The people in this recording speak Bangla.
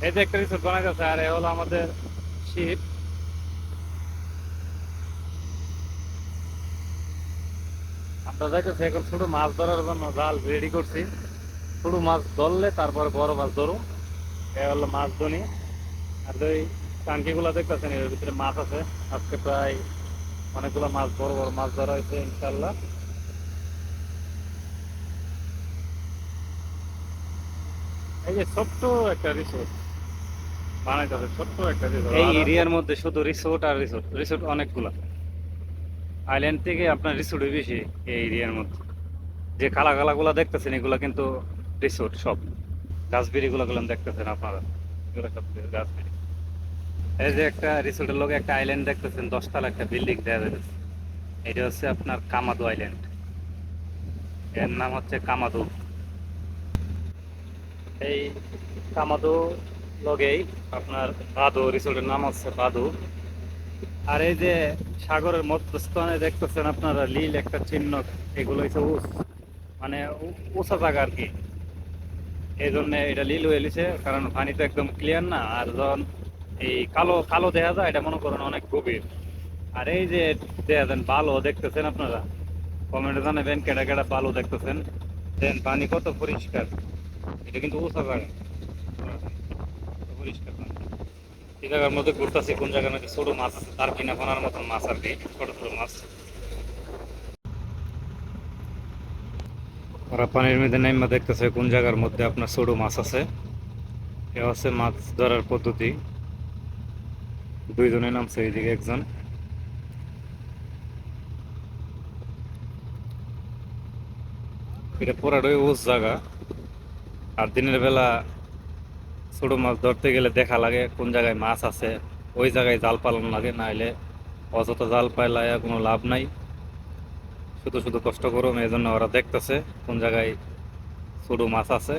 এই যে একটা রিসোর্ট বানাইতেছে, আর এ হলো আমাদের শিপ। আমরা যাইতেছি এখন ছোট মাছ ধরার জন্য, জাল রেডি করছি। ছোট মাছ ধরলে তারপরে বড় মাছ ধরো। এ হলো মাছ ধনি। আর ওই টাঙ্কি গুলা দেখতেছেন, এর ভিতরে মাছ আছে। আজকে প্রায় অনেকগুলো মাছ, বড় বড় মাছ ধরা হয়েছে ইনশাল্লাহ। এই যে ছোট্ট একটা রিসোর্ট বানাইতেছে, ছোট্ট একটা রিসোর্ট এই এরিয়ার মধ্যে, শুধু রিসোর্ট আর রিসোর্ট, রিসোর্ট অনেকগুলা। আইল্যান্ড থেকে আপনার রিসোর্টই বেশি এই এরিয়ার মধ্যে। যে কালা কালা গুলা দেখতেছেন এগুলা কিন্তু রিসোর্ট সব। গাছবিড়ি গুলা গুলো দেখতেছেন আপনারা, এগুলো সব গাছবিড়ি। এই যে একটা রিসোর্টের লগে একটা আইল্যান্ড দেখতেছেন, 10 তলা একটা বিল্ডিং দেওয়া যাচ্ছে। এটা হচ্ছে আপনার কামাদু আইল্যান্ড। এর নাম হচ্ছে কামাদু। এই কামাদু লগেই আপনার বাদু, রিসোর্টের নাম হচ্ছে বাদু। আর এই যে সাগরের মধ্যস্থানে দেখতেছেন আপনারা লীল একটা চিহ্ন, এগুলো হচ্ছে মানে উঁচা জায়গা আর কি। এই জন্য এটা লীল হয়ে লিছে, কারণ পানি তো একদম ক্লিয়ার না। আর যখন এই কালো কালো দেখা যায়, এটা মনে করেন অনেক গভীর। আর এই যে দেখা যান বালু দেখতেছেন আপনারা, কমেন্টে জানাবেন কেডা কেডা বালু দেখতেছেন। দেন পানি কত পরিষ্কার, এটা কিন্তু উঁচা জায়গা, কত পরিষ্কার পানি। এই জায়গার মধ্যে ঘুরতেছি, কোন জায়গার মধ্যে ছোট মাছ আছে, তার কিনা ফোনার মতন মাছ আর কি, ছোট ছোট মাছ। ওরা পানির মধ্যে নাইমা দেখতেছে কোন জায়গার মধ্যে আপনার ছোট মাছ আছে। এ হচ্ছে মাছ ধরার পদ্ধতি। দুইজনে নামছে, এইদিকে একজন। এটা পুরাটাই উঁচ জায়গা। আর দিনের বেলা ছোট মাছ ধরতে গেলে দেখা লাগে কোন জায়গায় মাছ আছে, ওই জায়গায় জাল পালানো লাগে, না হলে অযথা জাল পালায় কোনো লাভ নাই, শুধু শুধু কষ্ট করো। এই জন্য ওরা দেখতেছে কোন জায়গায় ছোট মাছ আছে।